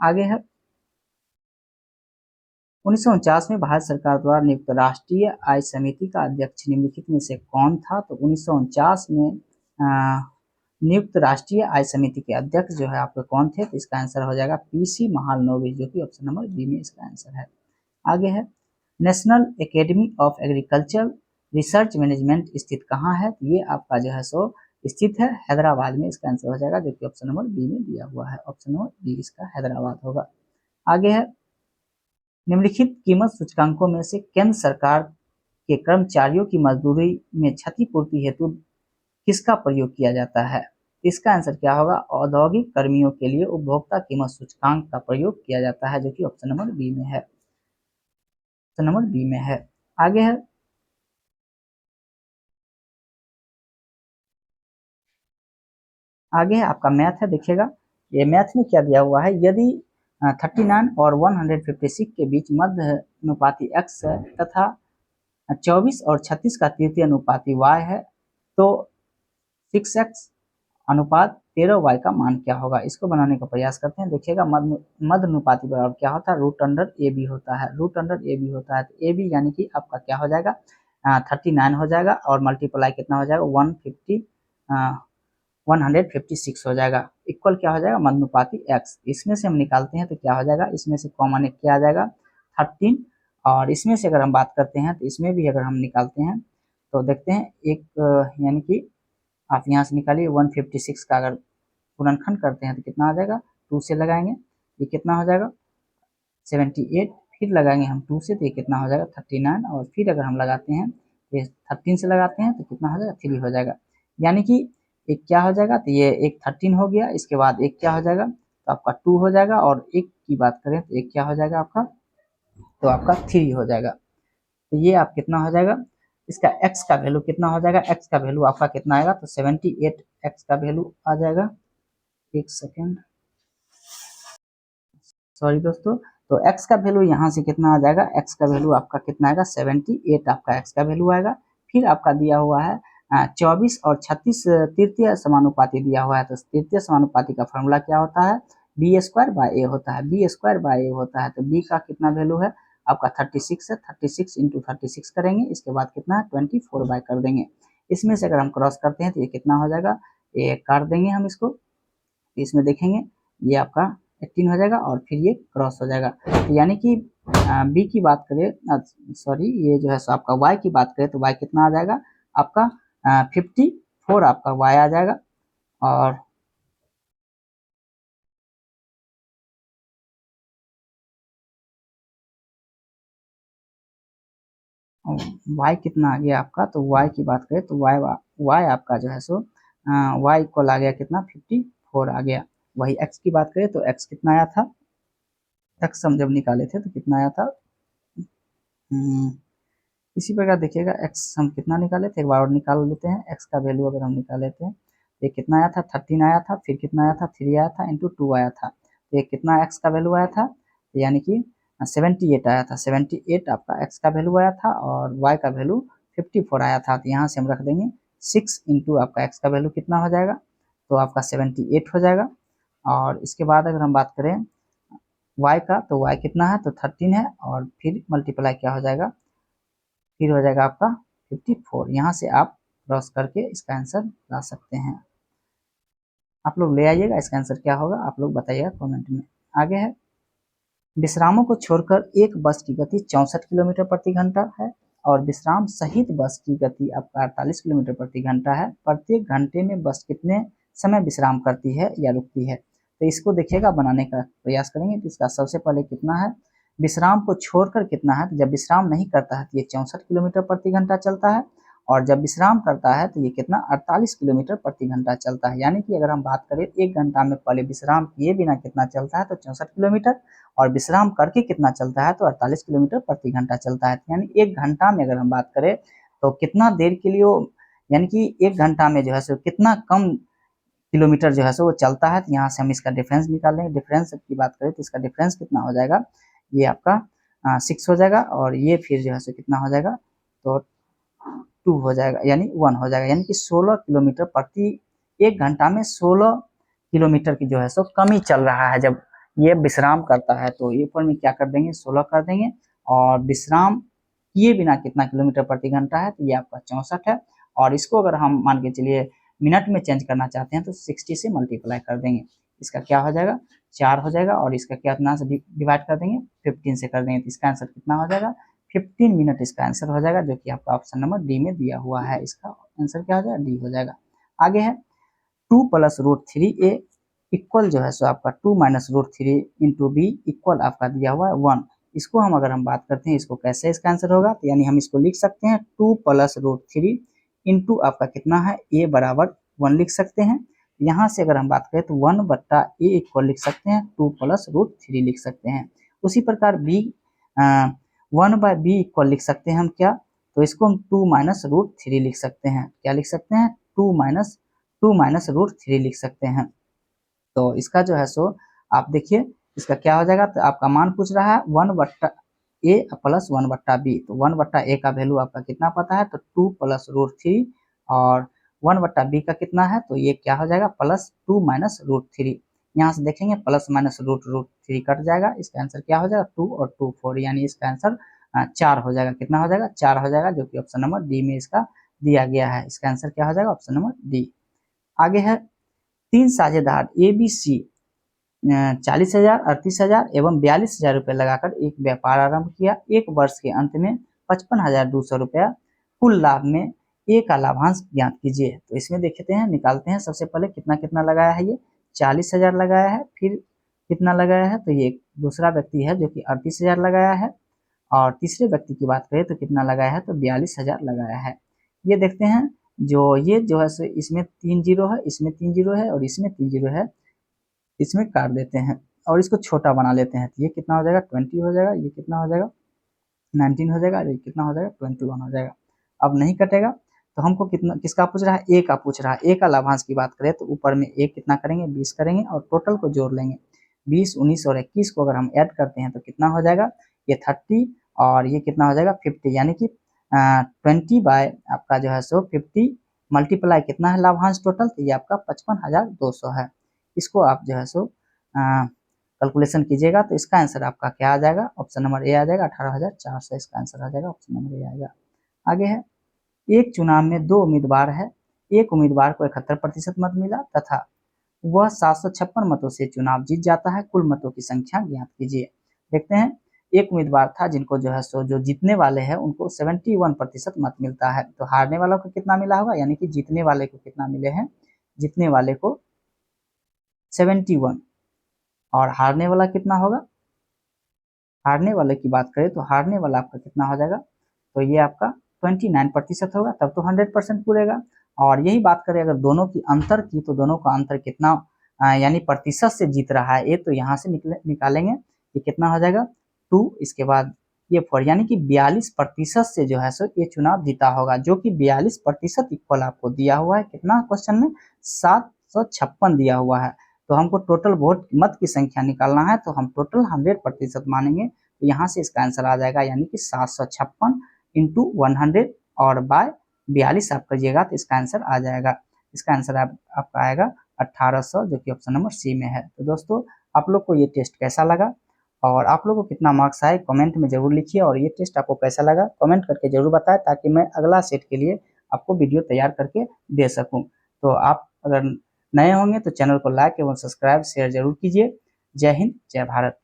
आगे है 1949 में भारत सरकार द्वारा नियुक्त राष्ट्रीय आय समिति का अध्यक्ष निम्नलिखित में से कौन था। तो 1949 में नियुक्त राष्ट्रीय आय समिति के अध्यक्ष जो है आपके कौन थे, तो इसका आंसर हो जाएगा पीसी महालनोबिस, जो कि ऑप्शन नंबर बी में इसका आंसर है। आगे है national academy of agriculture research management स्थित कहाँ है, तो ये आपका जो है सो स्थित है हैदराबाद में, इसका आंसर हो जाएगा, जो कि ऑप्शन नंबर बी में दिया हुआ है। ऑप्शन नंबर बी इसका हैदराबाद होगा। आगे है निम्नलिखित कीमत सूचकांकों में से केंद्र सरकार के कर्मचारियों की मजदूरी में क्षतिपूर्ति हेतु किसका प्रयोग किया जाता है। इसका आंसर क्या होगा, औद्योगिक कर्मियों के लिए उपभोक्ता कीमत सूचकांक का प्रयोग किया जाता है, जो कि ऑप्शन नंबर बी में है। ऑप्शन नंबर बी में है। आगे है आपका मैथ है, देखिएगा ये मैथ में क्या दिया हुआ है। यदि 39 और 156 के बीच मध्य अनुपाती x है तथा 24 और 36 का तृतीय अनुपाती y है, तो 6x अनुपात 13y का मान क्या होगा। इसको बनाने का प्रयास करते हैं। देखिएगा मध्य अनुपाती बराबर क्या होता है, रूट अंडर ए बी होता है। रूट अंडर ए बी होता है तो ए बी यानी कि आपका क्या हो जाएगा 39 हो जाएगा और मल्टीप्लाई कितना हो जाएगा 156 हो जाएगा। इक्वल क्या हो जाएगा मध्यानुपाती x। इसमें से हम निकालते हैं तो क्या हो जाएगा, इसमें से कॉमन एक क्या आ जाएगा 13, और इसमें से अगर हम बात करते हैं तो इसमें भी अगर हम निकालते हैं तो देखते हैं एक यानी कि आप यहाँ से निकालिए 156 का अगर गुणनखंड करते हैं तो कितना आ जाएगा, 2 से लगाएंगे ये कितना हो जाएगा 78, फिर लगाएंगे हम 2 से तो ये कितना हो जाएगा 39, और फिर अगर हम लगाते हैं तो 13 से लगाते हैं तो कितना हो जाएगा 3 हो जाएगा। यानी कि एक क्या हो जाएगा, तो ये एक 13 हो गया, इसके बाद एक क्या हो जाएगा तो आपका 2 हो जाएगा, और एक की बात करें तो एक क्या हो जाएगा आपका, तो आपका 3 हो जाएगा। तो ये आप कितना हो जाएगा, इसका x का वैल्यू कितना हो जाएगा, x का वैल्यू आपका कितना आएगा, तो 78 x का वैल्यू आ जाएगा। एक सेकेंड, सॉरी दोस्तों, तो x का वैल्यू यहाँ से कितना आ जाएगा, x का वैल्यू आपका कितना आएगा 78 आपका x का वैल्यू आएगा। फिर आपका दिया हुआ है 24 और 36 तृतीय समानुपाती दिया हुआ है। तो तृतीय समानुपाती का फॉर्मूला क्या होता है, बी स्क्वायर बाय ए होता है। बी स्क्वायर बाय ए होता है तो b का कितना वैल्यू है आपका 36 है, 36 इंटू 36 करेंगे, इसके बाद कितना 24 बाय कर देंगे। इसमें से अगर हम क्रॉस करते हैं तो ये कितना हो जाएगा, ये काट देंगे हम इसको, इसमें देखेंगे ये आपका 18 हो जाएगा और फिर ये क्रॉस हो जाएगा। तो यानी कि बी की बात करें, सॉरी ये जो है सो आपका वाई की बात करें तो वाई कितना आ जाएगा आपका 54 आपका वाई आ जाएगा। और वाई कितना आ गया आपका, तो वाई की बात करें तो वाई आपका जो है सो वाई इक्वल आ गया कितना 54 आ गया। वही एक्स की बात करें तो एक्स कितना आया था, एक्स हम जब निकाले थे तो कितना आया था, इसी प्रकार देखिएगा एक्स हम कितना निकाले थे, एक बार और निकाल लेते हैं। एक्स का वैल्यू अगर हम निकाल लेते हैं तो ये कितना आया था 13 आया था, फिर कितना आया था 3 आया था इंटू 2 आया था, तो ये कितना एक्स का वैल्यू आया था, तो यानी कि 78 आया था। 78 आपका एक्स का वैल्यू आया था और वाई का वैल्यू 54 आया था। तो यहाँ से हम रख देंगे 6 इंटू आपका एक्स का वैल्यू कितना हो जाएगा, तो आपका 78 हो जाएगा। और इसके बाद अगर हम बात करें वाई का, तो वाई कितना है तो 13 है, और फिर मल्टीप्लाई क्या हो जाएगा, फिर हो जाएगा आपका 54। यहाँ से आप क्रॉस करके इसका आंसर ला सकते हैं। आप लोग ले आइएगा, इसका आंसर क्या होगा आप लोग बताइएगा कमेंट में। आगे है विश्रामों को छोड़कर एक बस की गति 64 किलोमीटर प्रति घंटा है और विश्राम सहित बस की गति आपका 48 किलोमीटर प्रति घंटा है। प्रत्येक घंटे में बस कितने समय विश्राम करती है या रुकती है। तो इसको देखिएगा बनाने का प्रयास करेंगे। तो इसका सबसे पहले कितना है, विश्राम को छोड़कर कितना है, तो जब विश्राम नहीं करता है तो ये 64 किलोमीटर प्रति घंटा चलता है, और जब विश्राम करता है तो ये कितना 48 किलोमीटर प्रति घंटा चलता है। यानी कि अगर हम बात करें एक घंटा में पहले विश्राम किए बिना कितना चलता है तो 64 किलोमीटर, और विश्राम करके कितना चलता है तो 48 किलोमीटर प्रति घंटा चलता है। यानी एक घंटा में अगर हम बात करें तो कितना देर के लिए यानी कि एक घंटा में जो है सो कितना कम किलोमीटर जो है सो वो चलता है। तो यहाँ से हम इसका डिफरेंस निकाल लेंगे। डिफरेंस की बात करें तो इसका डिफरेंस कितना हो जाएगा, ये आपका 6 हो जाएगा, और ये फिर जो है सो कितना हो जाएगा तो 2 हो जाएगा, यानी 1 हो जाएगा, यानी कि 16 किलोमीटर प्रति 1 घंटा में 16 किलोमीटर की जो है सो कमी चल रहा है। जब ये विश्राम करता है तो ऊपर में क्या कर देंगे 16 कर देंगे, और विश्राम किए बिना कितना किलोमीटर प्रति घंटा है, तो ये आपका 64 है। और इसको अगर हम मान के चलिए मिनट में चेंज करना चाहते हैं तो 60 से मल्टीप्लाई कर देंगे, इसका क्या हो जाएगा 4 हो जाएगा, और इसका कितना से डिवाइड कर देंगे 15 से कर देंगे, तो इसका आंसर कितना हो जाएगा 15 मिनट इसका आंसर हो जाएगा, जो कि आपका ऑप्शन नंबर डी में दिया हुआ है। इसका आंसर क्या हो जाएगा डी हो जाएगा। आगे है 2 + √3a इक्वल जो है सो आपका 2 - √3 इंटू बी इक्वल आपका दिया हुआ है 1। इसको हम अगर हम बात करते हैं इसको कैसे इसका आंसर होगा, तो यानी हम इसको लिख सकते हैं 2 + √3 इंटू आपका कितना है a बराबर 1 लिख सकते हैं। यहाँ से अगर हम बात करें तो 1/a इक्वल लिख सकते हैं 2 + √3 लिख सकते हैं। उसी प्रकार b 1/b इक्वल लिख सकते हैं हम क्या, तो इसको हम 2 - √3 लिख सकते हैं। क्या लिख सकते हैं 2 - √3 लिख सकते हैं। तो इसका जो है सो आप देखिए इसका क्या हो जाएगा, तो आपका मान पूछ रहा है 1/a + 1/b, तो 1/a का वैल्यू आपका कितना पता है, तो 2 + √3, और 1/b का कितना है, तो ये क्या हो जाएगा +2 - √3। यहाँ से देखेंगे प्लस माइनस √3 कट जाएगा, इसका आंसर क्या हो जाएगा 2 और 2 4, यानी इसका आंसर 4 हो जाएगा। कितना हो जाएगा 4 हो जाएगा, जो कि ऑप्शन नंबर डी में इसका दिया गया है। इसका आंसर क्या हो जाएगा ऑप्शन नंबर डी। आगे है 3 साझेदार ए बी सी 40,000, 38,000 एवं 42,000 रुपये लगाकर एक व्यापार आरंभ किया। 1 वर्ष के अंत में 55,200 रुपया कुल लाभ में ए का लाभांश ज्ञात कीजिए। तो इसमें देखते हैं निकालते हैं। सबसे पहले कितना कितना लगाया है, ये 40,000 लगाया है, फिर कितना लगाया है, तो ये दूसरा व्यक्ति है जो कि 38,000 लगाया है, और तीसरे व्यक्ति की बात करें तो कितना लगाया है, तो 42,000 लगाया है। ये देखते हैं ये जो है इसमें 3 जीरो है, इसमें 3 जीरो है, और इसमें 3 जीरो है, इसमें काट देते हैं और इसको छोटा बना लेते हैं। तो ये कितना हो जाएगा 20 हो जाएगा, ये कितना हो जाएगा 19 हो जाएगा, ये कितना हो जाएगा 21 हो जाएगा। अब नहीं कटेगा, तो हमको कितना किसका पूछ रहा है, ए का पूछ रहा है। ए का लाभांश की बात करें तो ऊपर में ए कितना करेंगे 20 करेंगे, और टोटल को जोड़ लेंगे 20, 19 और 21 को अगर हम ऐड करते हैं तो कितना हो जाएगा, ये 30 और ये कितना हो जाएगा 50, यानी कि 20 बाय आपका जो है सो 50 मल्टीप्लाई कितना है लाभांश टोटल, तो ये आपका 55,200 है। इसको आप जो है सो कैलकुलेशन कीजिएगा तो इसका आंसर आपका क्या आ जाएगा, ऑप्शन नंबर ए आ जाएगा 18,400, इसका आंसर आ जाएगा, ऑप्शन नंबर ए आएगा। आगे है एक चुनाव में 2 उम्मीदवार है, एक उम्मीदवार को 71% मत मिला तथा वह 756 मतों से चुनाव जीत जाता है, कुल मतों की संख्या ज्ञात कीजिए। देखते हैं एक उम्मीदवार था जिनको जो है सो जो जीतने वाले हैं उनको 71% मत मिलता है, तो हारने वालों को कितना मिला होगा, यानी कि जीतने वाले को कितना मिले हैं, जीतने वाले को 71, और हारने वाला कितना होगा, हारने वाले की बात करें तो हारने वाला आपका कितना हो जाएगा, तो ये आपका 29% होगा, तब तो 100% पूरेगा। और यही बात करें अगर दोनों की अंतर की, तो दोनों का अंतर कितना यानी प्रतिशत से जीत रहा है, ये तो यहाँ से निकालेंगे कि कितना हो जाएगा 2, इसके बाद ये 4, यानी कि 42% से जो है सो ये चुनाव जीता होगा, जो कि 42% इक्वल आपको दिया हुआ है कितना क्वेश्चन में 756 दिया हुआ है। तो हमको टोटल वोट मत की संख्या निकालना है, तो हम टोटल 100% मानेंगे, तो यहाँ से इसका आंसर आ जाएगा, यानी कि 756 इंटू 100 और बाय 42 आप करिएगा तो इसका आंसर आ जाएगा। इसका आंसर आपका आएगा 1800, जो कि ऑप्शन नंबर सी में है। तो दोस्तों आप लोग को ये टेस्ट कैसा लगा और आप लोग को कितना मार्क्स आए कमेंट में जरूर लिखिए, और ये टेस्ट आपको कैसा लगा कमेंट करके जरूर बताएं, ताकि मैं अगला सेट के लिए आपको वीडियो तैयार करके दे सकूं। तो आप अगर नए होंगे तो चैनल को लाइक एवं सब्सक्राइब शेयर जरूर कीजिए। जय हिंद, जय भारत।